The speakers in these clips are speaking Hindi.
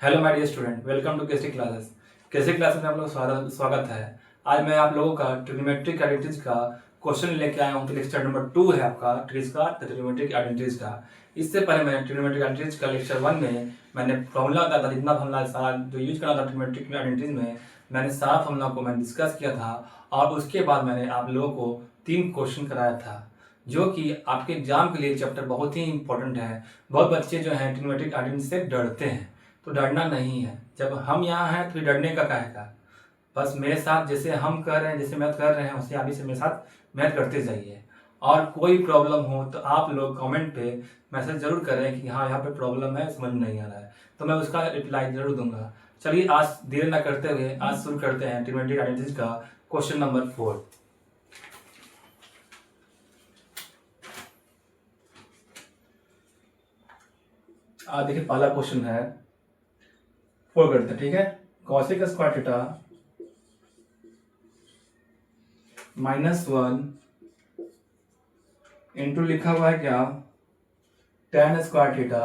Hello my dear student, welcome to KC classes. KC classes में आप लोग स्वागत है। आज मैं आप लोगों का ट्रिग्नोमेट्रिक आइडेंटिटीज का क्वेश्चन लेके आया हूँ। तो लेक्चर नंबर 2 है आपका ट्रीज का, ट्रिग्नोमेट्रिक आइडेंटिटीज का। इससे पहले मैंने ट्रिग्नोमेट्रिक आइडेंटिटीज का लेक्चर 1 में मैंने फॉर्मूला बताया था, जितना फॉर्मूला सारा जो यूज करना था ट्रिग्नोमेट्रिक आइडेंटिटीज में, मैंने सारा फॉर्मूला को मैंने डिस्कस किया था। और उसके बाद मैंने आप लोगों को 3 क्वेश्चन कराया था, जो कि आपके एग्जाम के लिए चैप्टर बहुत ही इंपॉर्टेंट है। बहुत बच्चे जो हैं ट्रिग्नोमेट्रिक आइडेंटिटी से डरते हैं, तो डरना नहीं है। जब हम यहाँ हैं तो डरने का क्या है। बस मेरे साथ जैसे हम कर रहे हैं, जैसे मैथ कर रहे हैं, उससे आगे से मेरे साथ मैथ करते जाइए। और कोई प्रॉब्लम हो तो आप लोग कमेंट पे मैसेज जरूर करें कि हाँ यहाँ पे प्रॉब्लम है, समझ नहीं आ रहा है, तो मैं उसका रिप्लाई जरूर दूंगा। चलिए आज देर ना करते हुए आज शुरू करते हैं ट्रिग्नोमेट्रिक आइडेंटिटीज का क्वेश्चन नंबर 4। आज देखिए पहला क्वेश्चन है, 4 करते हैं, ठीक है। कॉसेक स्क्वायर थीटा -1 इंटू लिखा हुआ है क्या, tan square theta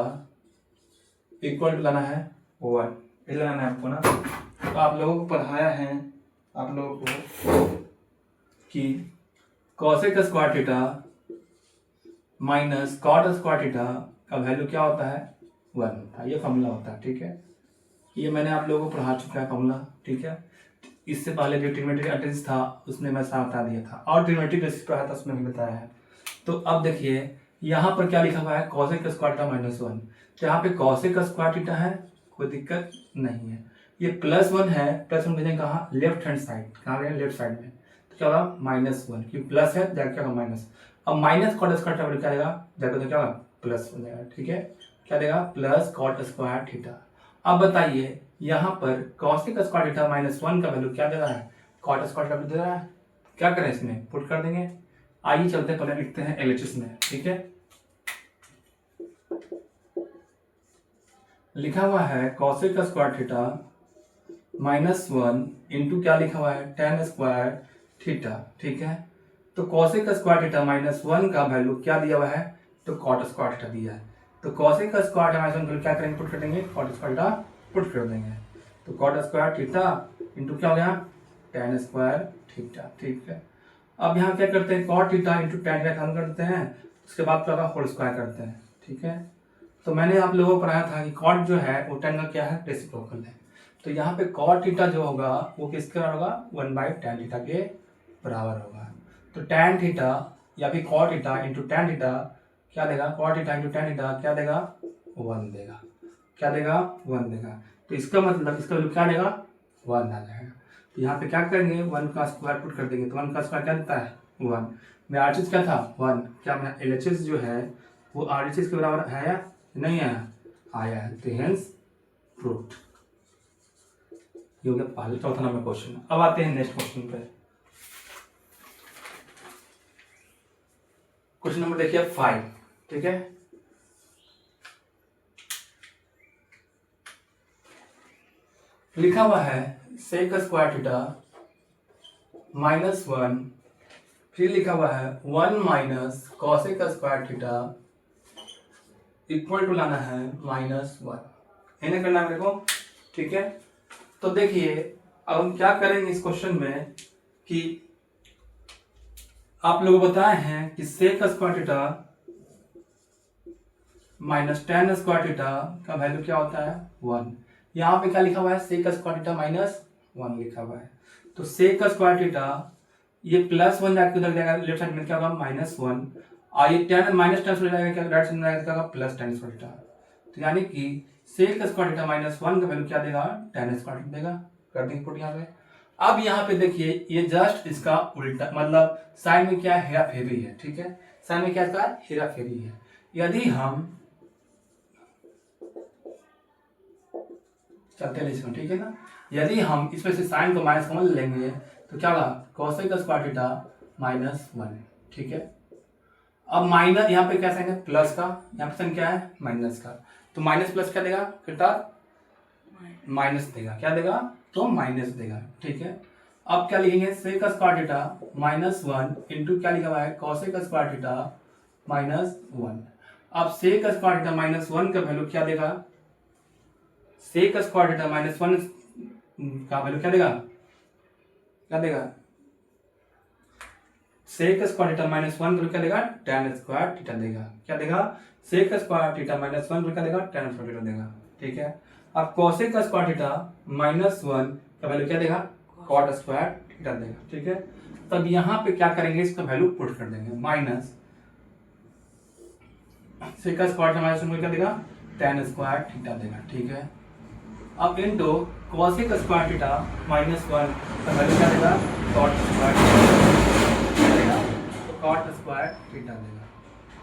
equal to लाना है 1। ये लगाना है आपको ना। तो आप लोगों को पढ़ाया है आप लोगों को कि cosec square theta minus cot square theta का वैल्यू क्या होता है, 1 होता है। ये फॉर्मूला होता है, ठीक है। ये मैंने आप लोगों को पढ़ा चुका है फॉर्मूला, ठीक है। इससे पहले जो ट्रिग्नोमेट्रिक आइडेंटिटीज था उसमें मैं सारा बता दिया था, और ट्रिग्नोमेट्रिक बेसिस पढ़ा था उसमें भी बताया है। तो अब देखिए यहाँ पर क्या लिखा हुआ है, कॉसेक स्क्वायर थीटा -1। तो यहाँ पे कॉसेक स्क्वायर थीटा है, कोई दिक्कत नहीं है। ये +1 है, +1 भेजेंगे कहाँ, लेफ्ट हैंड साइड, कहाँ गए, लेफ्ट साइड में। तो क्या होगा -1, क्योंकि प्लस है जाकर क्या होगा माइनस। अब माइनस कॉट स्क्वायर थीटा क्या देगा, जाकर तो क्या होगा प्लस हो जाएगा, ठीक है। क्या देगा, प्लस कॉट स्क्वायर थीटा। अब बताइए यहाँ पर कॉसेक स्क्वायर थीटा -1 का वैल्यू क्या दे रहा है, कॉट स्क्वायर थीटा दे रहा है। क्या करें, इसमें पुट कर देंगे। आइए चलते पहले लिखते हैं एलएचएस में, ठीक है। लिखा हुआ है कॉसेक स्क्वायर थीटा -1 इंटू क्या लिखा हुआ है, tan स्क्वायर थीटा, ठीक है। तो कॉसेक स्क्वायर थीटा -1 का वैल्यू क्या दिया हुआ है, तो कॉट स्क्वायर थीटा दिया है। तो कॉसेक स्क्वायर थीटा -1 क्या करेंगे, पुट कर देंगे, कॉट स्क्वायर थीटा पुट कर देंगे। तो कॉट स्क्वायर थीटा इंटू क्या हो गया, tan स्क्वायर थीटा, ठीक है। अब यहाँ क्या करते हैं, कॉट थीटा इंटू tan का काम करते हैं, उसके बाद क्या होगा, होल स्क्वायर करते हैं, ठीक है। तो मैंने आप लोगों को पढ़ाया था कि कॉट जो है वो tan का क्या है, रेसिप्रोकल है। तो यहाँ पे कॉट थीटा जो होगा वो किसके बराबर होगा, 1/tan थीटा के बराबर होगा। तो tan थीटा या फिर cot theta into tan theta क्या देगा, cot theta into tan theta क्या देगा, 1 देगा। क्या देगा, 1 देगा। तो इसका मतलब इसका वैल्यू क्या देगा, 1 आ जाएगा। तो यहाँ पे क्या करेंगे, 1 का स्क्वायर पुट कर देंगे। तो 1 का स्क्वायर क्या देता है, 1। मेरा आरएचएस क्या था, 1। क्या अपना एलएचएस जो है वो आरएचएस के बराबर है या नहीं आया, आया है। तो हेंस प्रूव्ड। ये हो गया पहले, चौथा नंबर क्वेश्चन। अब आते हैं नेक्स्ट क्वेश्चन पे। क्वेश्चन नंबर देखिए 5, ठीक है। लिखा हुआ है सेक स्क्वायर थीटा -1, फिर लिखा हुआ है 1 minus cosec square theta equal to लाना है -1। इन्हें करना है मेरे को, ठीक है। तो देखिए अब हम क्या करेंगे इस क्वेश्चन में कि आप लोग बताए हैं कि sec square theta minus tan square theta का वैल्यू क्या होता है, 1। यहाँ पे क्या लिखा हुआ है, सेक स्क्वायर थीटा -1 लिखा हुआ है। तो सेक स्क्वायर थीटा ये +1 जाके उधर जाएगा, लेफ्ट साइड में क्या होगा -1, और ये tan माइनस tan जाएगा, क्या राइट साइड में जाएगा, क्या होगा प्लस tan स्क्वायर थीटा। तो यानी कि सेक स्क्वायर थीटा -1 का वैल्यू क्या देगा, tan स्क्वायर थीटा देगा। कर देंगे पुट यहाँ पे। अब यहाँ पे देखिए ये जस्ट इसका उल्टा, मतलब साइन में क्या हेरा फेरी है, ठीक है। साइन में क्या इसका हेरा फेरी है। यदि हम चलते हैं इसमें, ठीक है ना। यदि हम इसमें से साइन को माइनस कॉमन लेंगे तो क्या होगा, कॉसेक स्क्वायर थीटा -1, ठीक है। अब माइनस यहाँ पे क्या साइन है, प्लस का, यहाँ पे साइन क्या है, माइनस का। तो माइनस प्लस क्या देगा, कितना माइनस देगा, क्या देगा, तो माइनस देगा, ठीक है। अब क्या लिखेंगे, सेक स्क्वायर थीटा -1 इंटू क्या लिखा हुआ है, कॉसेक स्क्वायर थीटा -1। अब सेक स्क्वायर थीटा -1 का वैल्यू क्या देगा, सेक स्क्वायर थीटा माइनस 1 का वैल्यू क्या देगा, क्या देगा, sec square theta minus 1 value क्या देगा, tan स्क्वायर थीटा देगा। क्या देगा, sec square theta minus 1 value क्या देगा, tan स्क्वायर थीटा देगा। ठीक है, अब कोसेक स्क्वायर थीटा माइनस 1 का वैल्यू क्या देगा, कॉट स्क्वायर थीटा देगा। ठीक है, तब यहाँ पे क्या करेंगे, इसका वैल्यू पुट कर देंगे, minus sec square theta minus 1 क्या देगा, tan स्क्वायर थीटा देगा। ठीक है, अब into cosec square theta minus 1 का वैल्यू क्या देगा, कॉट स्क्वायर थीटा देगा, तो कॉट स्क्वायर थीटा देगा।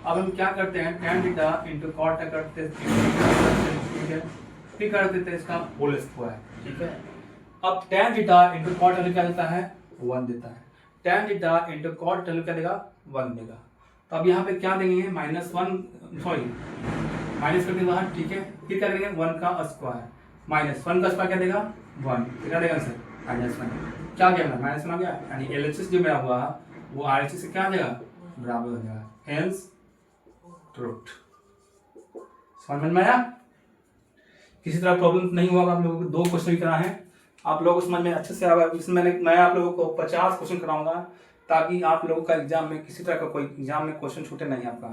अब हम क्या करते हैं, tan थीटा इंटू कॉट करते हैं, ठीक है, फिर कर देते हैं इसका होल स्क्वायर। ठीक है, अब tan थीटा इंटू कॉट क्या देता है, 1 देता है, tan थीटा इंटू कॉट क्या देगा, 1 देगा। तो अब यहाँ पे क्या देंगे, माइनस 1 सॉरी माइनस करके बाहर। ठीक है, फिर क्या करेंगे, 1 का स्क्वायर माइनस 1 का स्क्वायर क्या देगा, 1, तो क्या देगा आंसर, -1। क्या गया मेरा, -1 आ गया, यानी एलएचएस जो मेरा हुआ वो आरएचएस से क्या आ जाएगा, बराबर हो जाएगा, हेंस ट्रूथ। समझ में आया? किसी तरह प्रॉब्लम नहीं हुआ, आप लोगों को 2 क्वेश्चन करा है, आप लोग समझ में अच्छे से आएगा। इसमें मैं आप लोगों को 50 क्वेश्चन कराऊंगा, ताकि आप लोगों का एग्जाम में किसी तरह का कोई एग्जाम में क्वेश्चन छूटे नहीं, आपका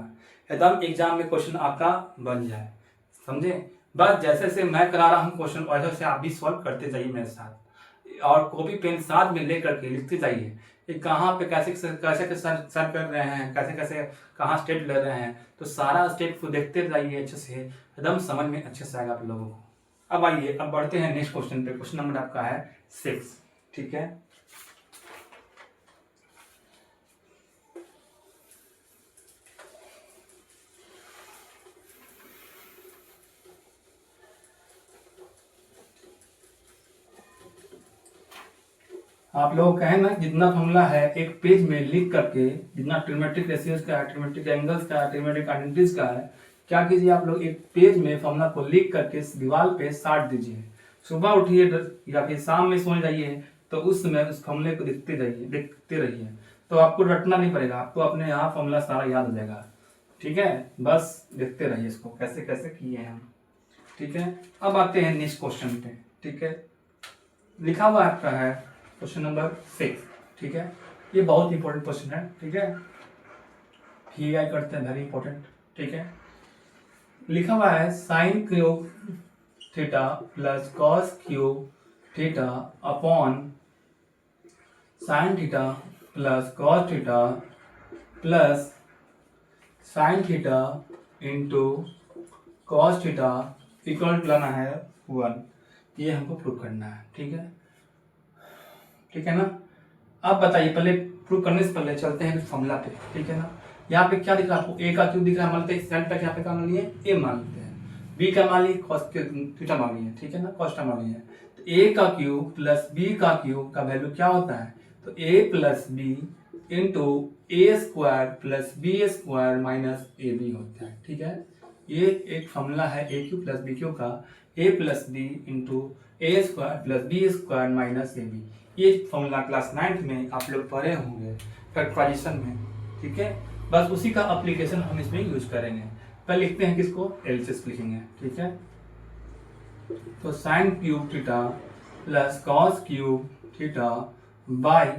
एकदम एग्जाम में क्वेश्चन आपका बन जाए। समझे? बस जैसे जैसे मैं करा रहा हूँ क्वेश्चन, वैसे वैसे आप भी सॉल्व करते जाइए मेरे साथ, और कॉपी पेन साथ में लेकर के लिखते जाइए कि कहाँ पे कैसे कैसे सर कर रहे हैं, कैसे कैसे कहाँ स्टेप ले रहे हैं, तो सारा स्टेप को देखते जाइए अच्छे से, एकदम समझ में अच्छे से आएगा आप लोगों को। अब आइए, अब बढ़ते हैं नेक्स्ट क्वेश्चन पे। क्वेश्चन नंबर आपका है 6। ठीक है, आप लोग कहें ना, जितना फॉर्मूला है एक पेज में लिख करके, जितना ट्रिग्नोमेट्रिक रेशियोज का है, ट्रिग्नोमेट्रिक एंगल्स का है, ट्रिग्नोमेट्रिक आइडेंटिटीज का है, क्या कीजिए आप लोग, एक पेज में फॉर्मूला को लिख करके दीवार पे साट दीजिए। सुबह उठिए या फिर शाम में सोने जाइए, तो उस समय उस फॉर्मूले को देखते रहिए, तो आपको रटना नहीं पड़ेगा, आपको अपने यहाँ फॉर्मूला सारा याद हो जाएगा। ठीक है, बस देखते रहिए इसको कैसे कैसे किए हैं हम। ठीक है, अब आते हैं नेक्स्ट क्वेश्चन पे। ठीक है, लिखा हुआ आपका है क्वेश्चन नंबर 6। ठीक है, ये बहुत इंपॉर्टेंट क्वेश्चन है। ठीक है, VI करते हैं, वेरी इंपॉर्टेंट। ठीक है, लिखा हुआ है sign cube theta plus cos cube theta upon sine theta plus cos theta plus sine theta into cos theta equal लाना है 1। ये हमको प्रूव करना है। ठीक है, ठीक है ना। अब बताइए, पहले प्रूव करने से पहले चलते हैं फॉर्मूला पे। ठीक है ना, यहाँ पे क्या दिख रहा है आपको, ए का क्यूब दिख रहा है, मान लेते हैं साइन तक यहाँ पे क्या मान लिए, ए मान लेते हैं, बी का मान लिए कॉस थीटा मान लिए। ठीक है ना, कॉस थीटा मान लिए, तो ए का क्यूब प्लस बी का क्यूब का वैल्यू क्या होता है, तो A plus B into A square plus B square minus A B होता है। ठीक है, ये एक फॉर्मूला है A cube plus B cube का, A plus B into A square plus B square minus A B. ये फॉर्मूला क्लास 9th में आप लोग पढ़े होंगे फैक्टराइजेशन में। ठीक है, बस उसी का एप्लीकेशन हम इसमें यूज करेंगे। पहले लिखते हैं किसको, एलसीएस लिखेंगे। ठीक है, तो sign cube theta plus cos cube theta by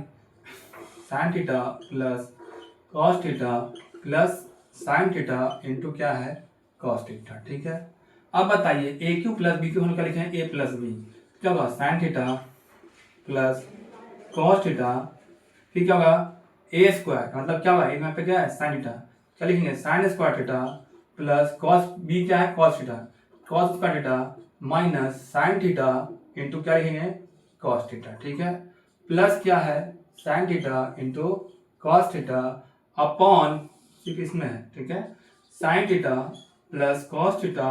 sine theta plus cos theta plus sine theta into क्या है, कॉस थीटा। ठीक है, अब बताइए ए क्यू प्लस बी क्यू हम क्या लिखे हैं, ए प्लस बी, क्या होगा sign theta plus cos theta, फिर क्या होगा ए स्क्वायर, मतलब क्या होगा, यहाँ पे क्या है साइन थीटा, क्या लिखेंगे sine square theta plus cos B क्या है cos theta, cos square theta minus sine theta into क्या लिखेंगे कॉस थीटा। ठीक है, प्लस क्या है sine theta into cos theta upon सिर्फ इसमें है। ठीक है, sine theta plus cos theta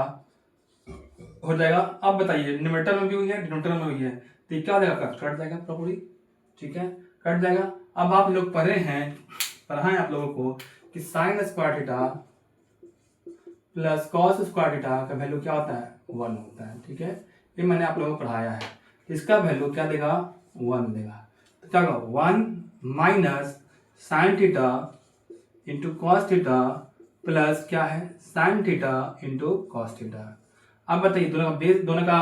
हो जाएगा। अब बताइए न्यूमरेटर में भी हुई है, डिनोमिनेटर में हुई है, तो ये क्या हो जाएगा, कट जाएगा प्रॉपर्ली। ठीक है, कट जाएगा। अब आप लोग पढ़ाएं आप लोगों को कि sign square theta plus cos square theta का वैल्यू क्या होता है, 1 होता है। ठीक है, ये मैंने आप लोगों को पढ़ाया है, इसका वैल्यू क्या देगा, 1 देगा। तो क्या होगा 1 minus sine theta into cos theta plus क्या है sine theta into cos theta. अब बताइए दोनों का बेस, दोनों का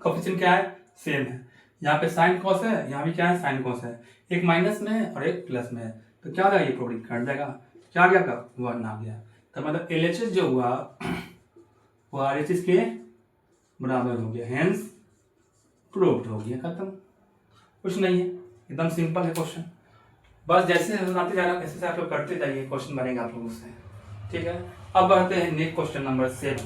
कोफिशिएंट क्या है, सेम है। यहाँ पे साइन कॉस है, यहाँ भी क्या है, साइन कॉस है। एक माइनस में है और एक प्लस में है, तो क्या हो जाएगा, ये प्रोडक्ट कट जाएगा। क्या आ गया आपका, 1 आ गया। तो मतलब LHS जो हुआ वो RHS के बराबर हो गया, हेंस प्रूव्ड हो गया, खत्म। कुछ नहीं है, एकदम सिंपल है क्वेश्चन। बस जैसे आते जा रहा है ऐसे आप लोग करते जाइए, क्वेश्चन बनेगा आप लोगों से, ठीक है। अब बढ़ते हैं नेक्स्ट क्वेश्चन नंबर 7।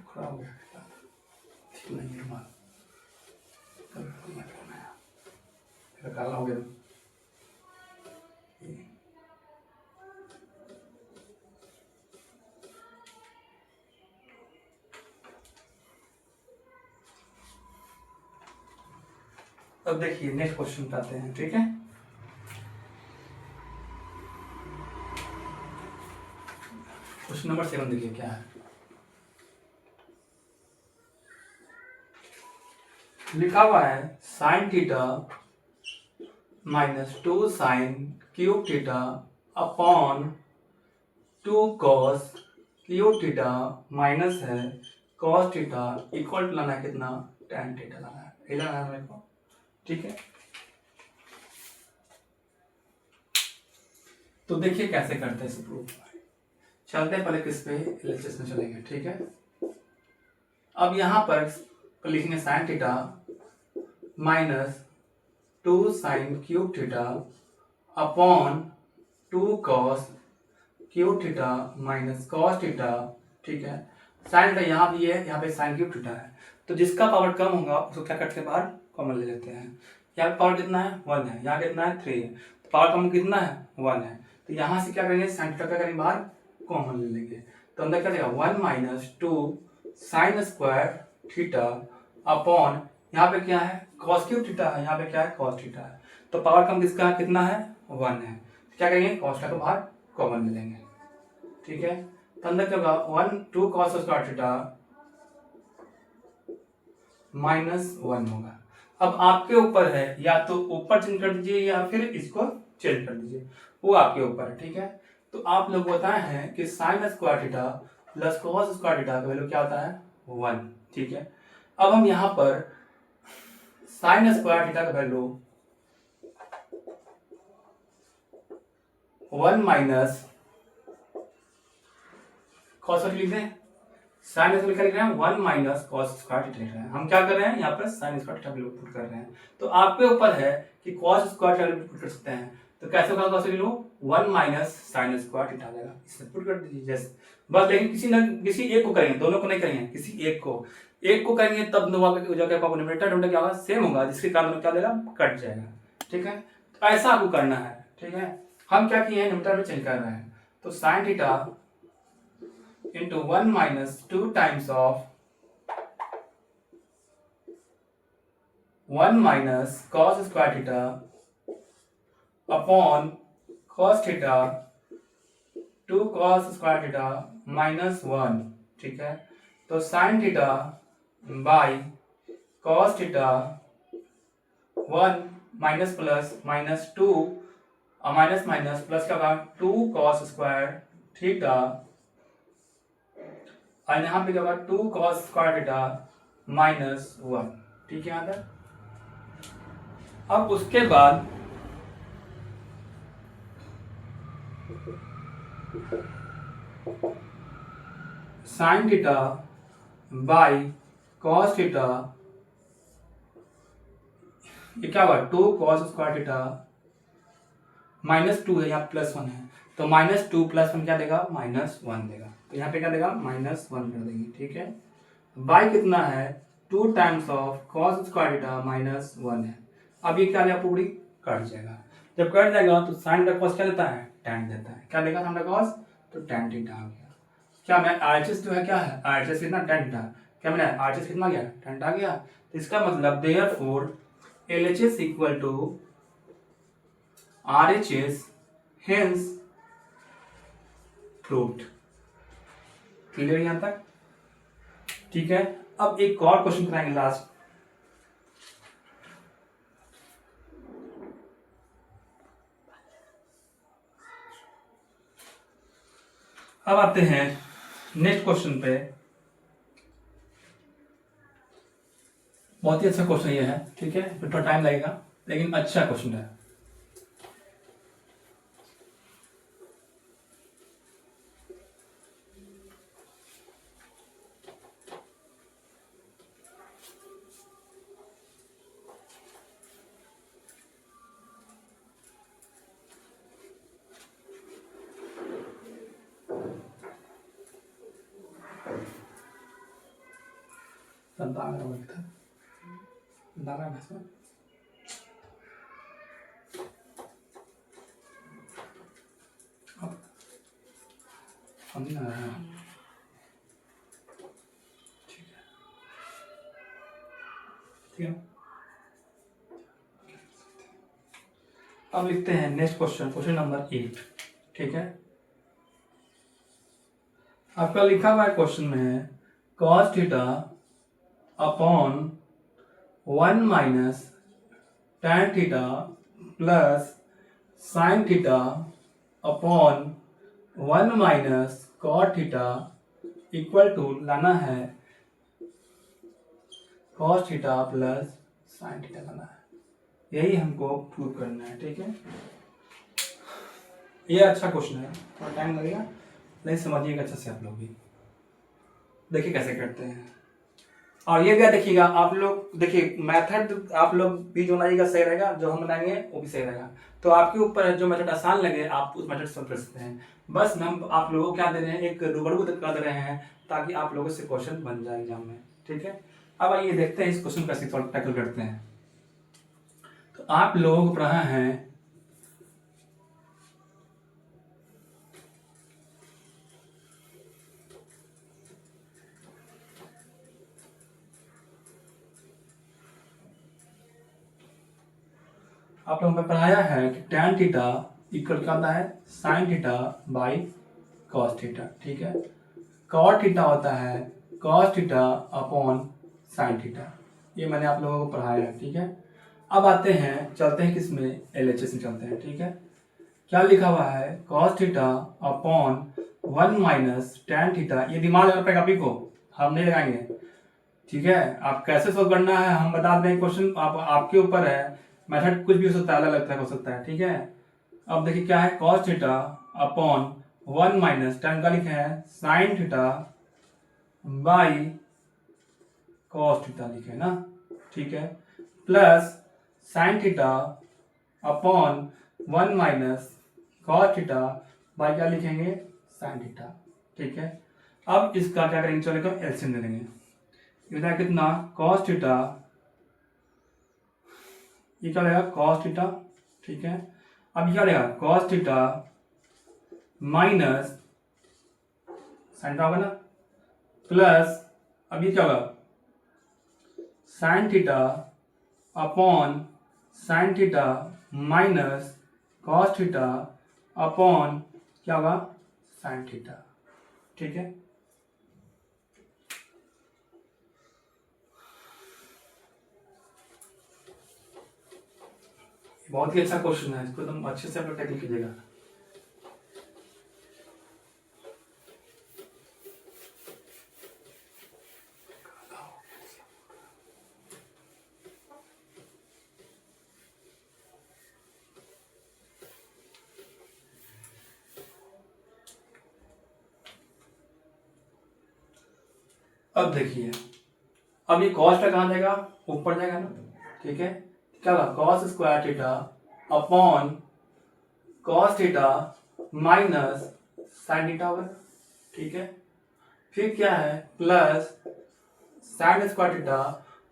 खराब हो गया, ठीक नहीं है माल, काला हो गया। अब देखिए नेक्स्ट क्वेश्चन पे आते हैं, ठीक है। क्वेश्चन नंबर 7 देखिए क्या है, लिखा हुआ है sine theta -2 sign cube theta upon 2 cos cube theta minus है कॉस थीटा इक्वल टू लाना है कितना, tan थीटा लाना है, ये लाना है मेरे को, ठीक है। तो देखिए कैसे करते हैं इसे प्रूफ। चलते हैं पहले किस पे, LHS में चलेंगे, ठीक है। अब यहां पर लिखेंगे sine theta -2 sign cube theta upon 2 cos cube theta minus cos theta, ठीक है। साइन थीटा यहाँ भी है, यहाँ पे साइन क्यूब थीटा है, तो जिसका पावर कम होगा उसको क्या करते हैं, बाहर कॉमन ले लेते हैं। यहाँ पे पावर कितना है, 1 है, यहाँ कितना है, 3 है, तो पावर कम कितना है, 1 है। तो यहाँ से क्या करेंगे, साइन थीटा क्या करेंगे, बाहर कॉमन ले लेंगे, तो अंदर क्या जाएगा, 1 - 2 साइन स्क्वायर थीटा अपॉन यहाँ पे क्या है, कॉस क्यूब थीटा है, यहाँ पे क्या है, कॉस थीटा है। तो पावर कम किसका है, कितना है, 1 है। क्या करेंगे, कॉस थीटा को बाहर कॉमन ले लेंगे, ठीक है। तो अंदर क्या होगा, 2 कॉस स्क्वायर थीटा -1 होगा। अब आपके ऊपर है, या तो ऊपर चेंज कर दीजिए या फिर इसको चेंज कर दीजिए, वो आपके ऊपर है, ठीक है। तो आप लोग बताए हैं कि sign square theta plus cos square theta का वैल्यू क्या होता है, 1, ठीक है। अब हम यहाँ पर साइन स्क्वायर थीटा का वैल्यू 1 माइनस कॉस लिख रहे हैं, साइन स्क्वायर लिख रहे हैं, 1 माइनस कॉस स्क्वायर थीटा लिख रहे हैं। हम क्या कर रहे हैं, यहाँ पर sign square theta value put कर रहे हैं। तो आपके ऊपर है कि cos square theta value put कर सकते हैं, तो कैसे होगा, cos value 1 minus sign square theta आएगा, इसे पुट कर दीजिए जैसे बस। लेकिन किसी एक को करेंगे, दोनों को नहीं करेंगे, किसी एक को करेंगे, तब न्यूमरेटर क्या होगा, सेम होगा, जिसके कारण क्या देगा, कट जाएगा, ठीक है। तो ऐसा आपको करना है, ठीक है। हम क्या किए हैं, न्यूमरेटर में चेंज कर रहे हैं, तो sine theta into 1 minus 2 times of 1 minus cos square theta upon cos theta 2 cos square theta minus 1, ठीक है। तो sin theta by cos theta 1 minus plus minus 2 minus minus plus क्या होगा, 2 cos square theta और यहाँ पे क्या होगा, 2 cos स्क्वायर थीटा -1, ठीक है। यहाँ तक अब उसके बाद sine theta by cos theta, ये क्या हुआ, 2 cos स्क्वायर थीटा -2 है, यहाँ +1 है, तो -2 + 1 क्या देगा, -1 देगा। तो यहाँ पे क्या देगा, -1 कर देंगे, ठीक है। बाई कितना है, 2 times of cos square theta -1 है। अब ये क्या देगा, पूरी कट जाएगा। जब कट जाएगा तो साइन का कॉस क्या देता है, tan देता है। क्या देगा साइन का कॉस, तो tan थीटा आ गया। क्या मैं RHS जो है, क्या है RHS कितना, tan थीटा। क्या मैंने RHS कितना गया, tan आ गया। तो इसका मतलब therefore LHS equal to RHS, hence proved। Clear यहां तक, ठीक है। अब एक और क्वेश्चन कराएंगे लास्ट, अब आते हैं नेक्स्ट क्वेश्चन पे। बहुत ही अच्छा क्वेश्चन ये है, ठीक है, थोड़ा टाइम लगेगा लेकिन अच्छा क्वेश्चन है। अब लिखते हैं नेक्स्ट क्वेश्चन, क्वेश्चन नंबर 8, ठीक है। आपका लिखा हुआ क्वेश्चन में है cos theta upon 1 minus tan theta plus sin theta upon 1 minus cot theta equal to लाना है cos theta plus sin theta लाना है। यही हमको प्रूव करना है, ठीक है। ये अच्छा क्वेश्चन है, थोड़ा टाइम लगेगा नहीं, समझिएगा अच्छा से आप लोग भी। देखिए कैसे करते हैं, और ये क्या देखिएगा आप लोग, देखिए मेथड आप लोग भी जो बनाइएगा सही रहेगा, जो हम बनाएंगे वो भी सही रहेगा। तो आपके ऊपर है, जो मेथड आसान लगे आप उस मेथड से कर सकते हैं। बस हम आप लोगों को क्या दे रहे हैं, एक रूबरू कर दे रहे हैं ताकि आप लोगों से क्वेश्चन बन जाए एग्जाम में, ठीक है। अब आइए देखते हैं इस क्वेश्चन कैसे टैकल करते हैं। तो आप लोगों को पढ़ा है आप लोगों को पढ़ाया है कि tan थीटा इक्वल क्या होता है sin theta by cos theta, ठीक है। cot थीटा होता है cos theta upon sin theta, ये मैंने आप लोगों को पढ़ाया है, ठीक है। अब आते हैं, चलते हैं किसमें, LHS में चलते हैं, ठीक है। क्या लिखा हुआ है cos theta upon 1 minus tan theta, ये दिमाग लगा पड़ेगा अभी को, हम नहीं लगाएंगे, ठीक है। आप कैसे सोल्व करना है हम बता दें, क्वेश्चन आपके ऊपर है, मेथड कुछ भी हो सकता है, अलग अलग हो सकता है, ठीक है। अब देखिए क्या है cos theta upon 1 minus tan का लिखे हैं sin theta by cos theta लिखे है ना, ठीक है, plus sin theta upon 1 minus cos theta by क्या लिखेंगे sin थीटा, ठीक है। अब इसका क्या करेंगे, चलो एलसीएम ले लेंगे, ये कितना cos थीटा, ये क्या रहेगा cos थीटा, ठीक है। अब क्या रहेगा cos थीटा माइनस साइन होगा ना, प्लस अब ये क्या होगा sign theta upon sine theta minus cos theta upon क्या होगा साइन थीटा, ठीक है। बहुत ही अच्छा क्वेश्चन है, इसको एकदम अच्छे से आप लोग टैकल कीजिएगा। अब देखिए, अब ये कॉस्ट कहाँ जाएगा, ऊपर जाएगा ना, ठीक है। क्या होगा cos square theta upon cos theta minus sine theta होगा, ठीक है। फिर क्या है plus sign square theta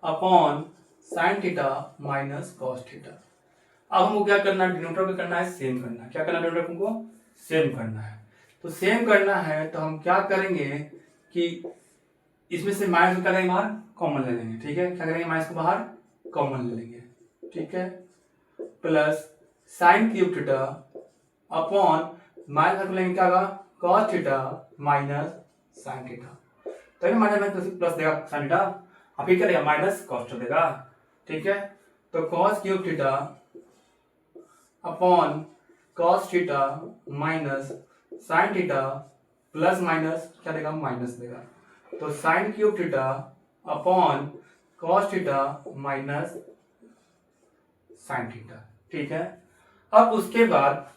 upon sine theta minus cos theta. अब हमको क्या करना है, डिनोमिनेटर को करना है सेम करना, क्या करना है डिनोमिनेटर को सेम करना है। तो सेम करना है तो हम क्या करेंगे कि इसमें से माइनस क्या करेंगे बाहर कॉमन ले लेंगे, ठीक है। क्या करेंगे माइनस को बाहर कॉमन ले लेंगे, ठीक है, plus sign cube theta upon minus लेंगे क्या होगा cos theta minus sine theta, तो ये माइनस प्लस देगा साइन थीटा, अब ये क्या देगा माइनस कॉस थीटा देगा, ठीक है। तो cos cube theta upon cos theta minus sine theta plus minus क्या देगा, माइनस देगा। तो sign cube theta upon cos theta minus sine theta, ठीक है। अब उसके बाद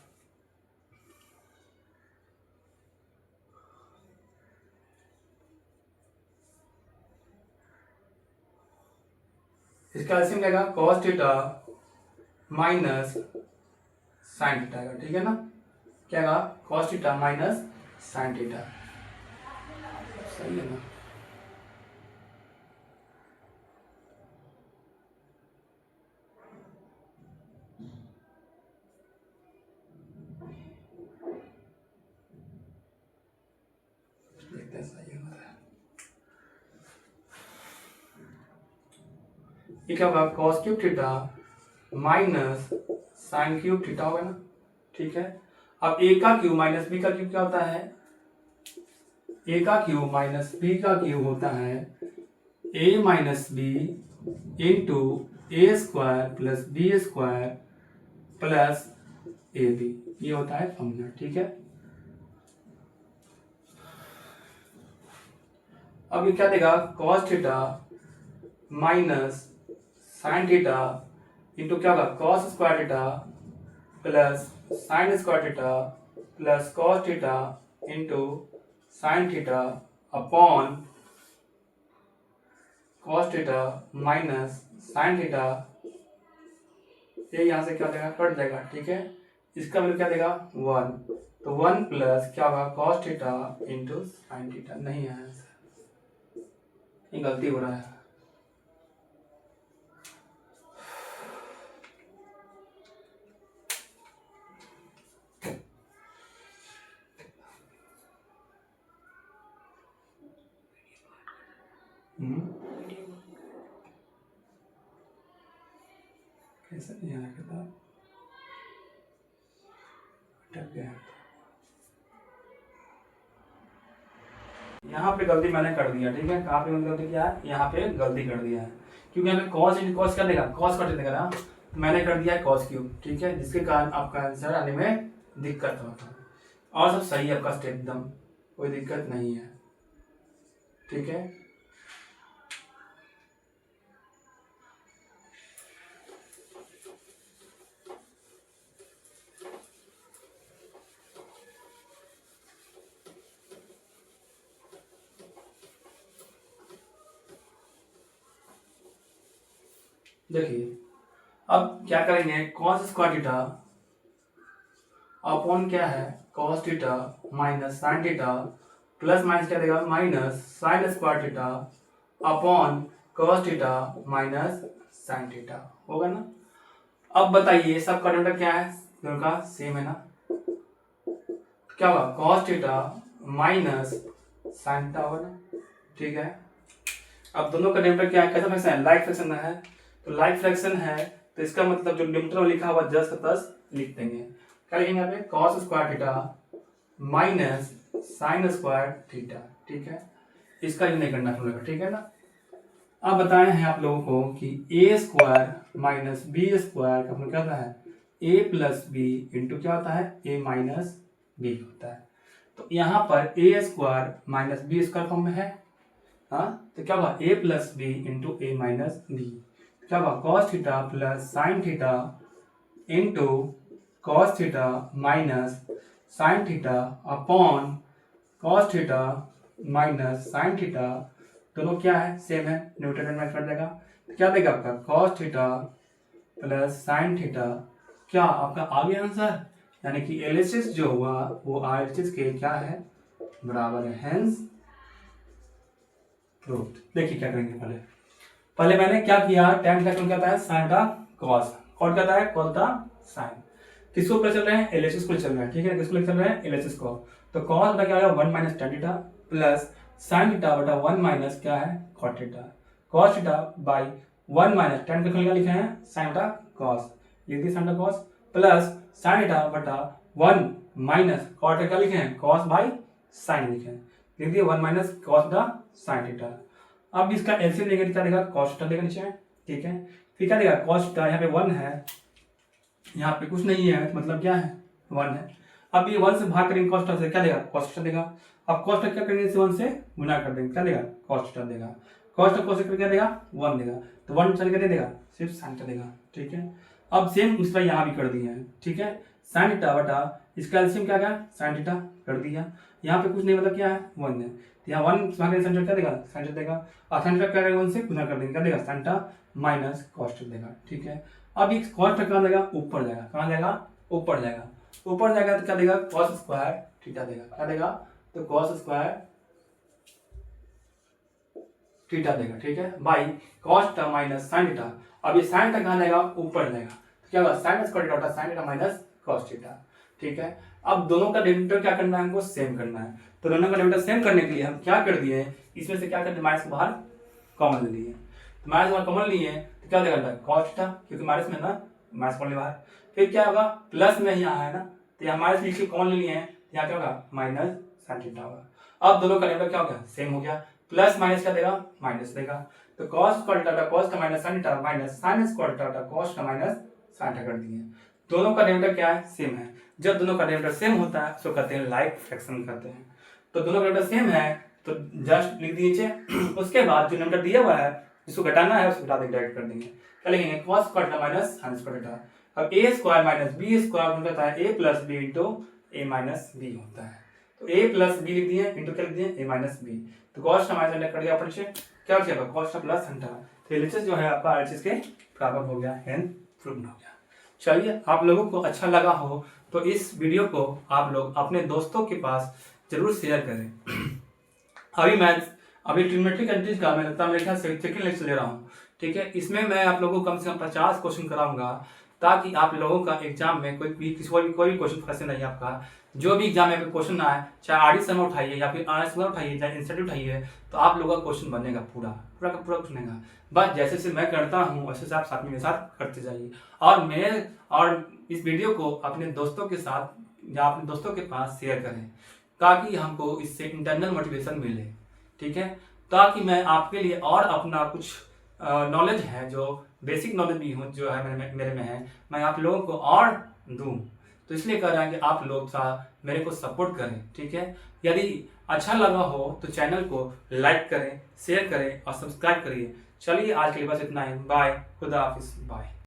इसका एलसीएम लेगा cos theta minus sine theta का, ठीक है ना। क्या होगा, cos theta minus sine theta, सही है ना। देखते हैं सही है। ये क्या होगा, cos cube theta minus sine cube theta होगा ना, ठीक है। अब ए का क्यूब माइनस बी का क्यूब क्या होता है, ए का क्यूब माइनस बी का क्यूब होता है A minus B into A square plus B square plus A B, ये होता है फॉर्मूला, ठीक है। अब ये क्या देगा, cos theta minus sine theta into क्या होगा, cos square theta plus sign square theta plus cos theta into sine theta upon cos theta minus sine theta, ये यहां से क्या देगा, कट जाएगा, ठीक है। इसका वैल्यू क्या देगा, 1, तो 1 प्लस क्या होगा, cos theta into sine theta, नहीं है आंसर, ये गलती हो रहा है। कैसे नहीं आया किताब, अटक गया। यहाँ पे गलती मैंने कर दिया, ठीक है। कहाँ पे मैंने गलती किया है, यहाँ पे गलती कर दिया है, क्योंकि हमें कॉस इंटू कॉस क्या देगा, कॉस कट देगा ना, मैंने कर दिया है कॉस क्यूब, ठीक है, जिसके कारण आपका आंसर आने में दिक्कत होता है। और सब सही है आपका स्टेप, एकदम कोई दिक्कत नहीं है, ठीक है। देखिए अब क्या करेंगे, कॉस स्क्वायर थीटा अपॉन क्या है, cos theta minus sine theta plus minus क्या देगा, minus sign square theta upon cos theta minus sine theta, होगा ना। अब बताइए सब का डेल्टा क्या है, दोनों का सेम है ना, क्या होगा, cos theta minus sine theta होगा ना, ठीक है। अब दोनों का डेल्टा क्या है, कैसा फ्रैक्शन है, लाइक फ्रैक्शन है, तो लाइक फ्रैक्शन है तो इसका मतलब जो डिनोमिनेटर में लिखा हुआ जस्ट प्लस लिख देंगे, क्या लिखेंगे यहाँ पे, cos square theta minus sign square theta, ठीक है। इसका ही नहीं करना पड़ेगा, ठीक है ना। अब बताए हैं आप लोगों को कि ए स्क्वायर माइनस बी स्क्वायर का मतलब क्या होता है, ए प्लस बी इंटू क्या होता है, ए माइनस बी होता है। तो यहाँ पर A square minus B square form में है, हाँ, तो क्या होगा, A plus B into A minus B, क्या होगा, cos theta plus sine theta into cos theta minus sine theta upon cos theta minus sine theta, दोनों क्या है, सेम है, न्यूटन में कर देगा, तो क्या देगा आपका, cos theta plus sine theta, क्या आपका आ गया आंसर, यानी कि एलएचएस जो हुआ वो आरएचएस के क्या है, बराबर है, हेंस प्रूव्ड। देखिए क्या करेंगे, पहले पहले मैंने क्या किया, tan का क्या होता है, sin का cos, और क्या होता है, cos का sin, किसको ऊपर चल रहे हैं, एलएचएस को चल रहे हैं, ठीक है, किसको चल रहे हैं, एलएचएस को। तो cos बटा क्या होगा, 1 minus tan theta plus sin theta बटा 1 माइनस क्या है, cot theta, cos theta by 1 minus tan का क्या लिखे हैं, sin बटा cos, लिख दिया sin बटा cos प्लस sin थीटा बटा 1 माइनस cot थीटा लिखे हैं, cos बाई sin लिखे हैं, लिख दिया 1 माइनस cos बटा sin थीटा। अब इसका एलसीएम लेंगे, क्या देगा, cos थीटा देगा नीचे, ठीक है। फिर क्या देगा, cos थीटा यहाँ पे 1 है, यहाँ पे कुछ नहीं है, मतलब क्या है, 1 है। अब ये 1 से भाग करेंगे cos थीटा से, क्या देगा, cos थीटा देगा। अब कॉस्ट क्या करेंगे, इसे 1 से गुना कर देंगे, क्या देगा कॉस्ट थीटा देगा, कॉस्ट कॉस्ट क्या देगा 1 देगा, तो 1 चल के दे देगा सिर्फ साइन थीटा देगा, ठीक है। अब सेम उस पर यहाँ भी कर दिया है, ठीक है, साइन थीटा बटा इसका एलसीएम क्या गया साइन थीटा कर दिया, यहाँ पे कुछ नहीं मतलब क्या है 1 है, तो यहाँ 1 साइन थीटा क्या देगा साइन थीटा देगा, और साइन थीटा क्या करेगा 1 से गुना कर देंगे, क्या देगा साइन थीटा माइनस कॉस्ट देगा, ठीक है। अब ये कॉस्ट कहाँ देगा ऊपर जाएगा, कहाँ जाएगा ऊपर जाएगा, ऊपर जाएगा तो क्या देगा कॉस स्क्वायर थीटा देगा, क्या देगा तो कॉस स्क्वायर थीटा देगा, ठीक है, by cos theta minus sine theta. अब ये साइन थीटा कहाँ जाएगा ऊपर जाएगा, तो क्या होगा sign square theta sine theta minus cos theta, ठीक है। अब दोनों का डेरिवेटिव क्या करना है हमको सेम करना है, तो दोनों का डेरिवेटिव सेम करने के लिए हम क्या कर दिए इसमें से क्या कर दिए माइनस को बाहर कॉमन ले लिए, तो माइनस बाहर कॉमन लिए तो क्या देगा कॉस थीटा, क्योंकि माइनस में ना माइनस कॉमन ले बाहर, फिर क्या होगा प्लस में यहाँ है ना, तो यहाँ माइनस लिख के कॉमन ले लिए हैं, यहाँ क्या होगा माइनस साइन थीटा होगा। अब दोनों का डेरिवेटिव क्या हो गया सेम हो गया, प्लस माइनस क्या देगा माइनस देगा, तो कॉस स्क्वायर थीटा कॉस का minus sine theta minus sign square theta cos का माइनस साइन थीटा कर दिए, दोनों का डेरिवेटिव क्या है सेम है। जब दोनों का डेरिवेटिव सेम होता है उसको कहते हैं लाइक फ्रैक्शन कहते हैं, तो दोनों का डेरिवेटिव सेम है तो जस्ट लिख दीजिए, उसके बाद जो नंबर दिया हुआ है जिसको घटाना है उसको घटा देंगे डायरेक्ट कर देंगे, क्या लिखेंगे cos square theta minus sign square theta. अब ए स्क्वायर माइनस बी स्क्वायर होता है ए plus B into A minus B होता है, तो ए प्लस बी लिख दिए इंटू क्या लिख दिए ए माइनस बी, तो कॉस का माइनस कट गया ऊपर से क्या बचेगा कॉस का प्लस साइन थीटा, तो एलएचएस जो है आपका आरएचएस के बराबर हो गया, हेन प्रूव्ड हो गया। चलिए आप लोगों को अच्छा लगा हो तो इस वीडियो को आप लोग अपने दोस्तों के पास जरूर शेयर करें। अभी ट्रिग्नोमेट्रिक एंट्रीज का मैं लगता है मेरे ख्याल से सेकंड लेक्चर ले रहा हूँ, ठीक है, इसमें मैं आप लोगों को कम से कम 50 क्वेश्चन कराऊंगा ताकि आप लोगों का एग्जाम में कोई भी क्वेश्चन फंसे नहीं आपका, जो भी एग्जाम में क्वेश्चन आए चाहे आरडीएस में उठाइए या फिर आरएस में उठाइए चाहे इंस्टीट्यूट उठाइए, तो आप लोगों का क्वेश्चन बनेगा पूरा पूरा का पूरा बनेगा, बस जैसे से मैं करता हूँ वैसे से आप साथ मेरे साथ करते जाइए, और इस वीडियो को अपने दोस्तों के साथ या अपने दोस्तों के पास शेयर करें ताकि हमको इससे इंटरनल मोटिवेशन मिले, ठीक है, ताकि मैं आपके लिए और अपना कुछ नॉलेज है जो बेसिक नॉलेज भी हो जो है मेरे में है मैं आप लोगों को और दूं, तो इसलिए कह रहा है कि आप लोग मेरे को सपोर्ट करें, ठीक है। यदि अच्छा लगा हो तो चैनल को लाइक करें शेयर करें और सब्सक्राइब करिए। चलिए आज के लिए बस इतना ही, बाय, खुदा हाफिज, बाय।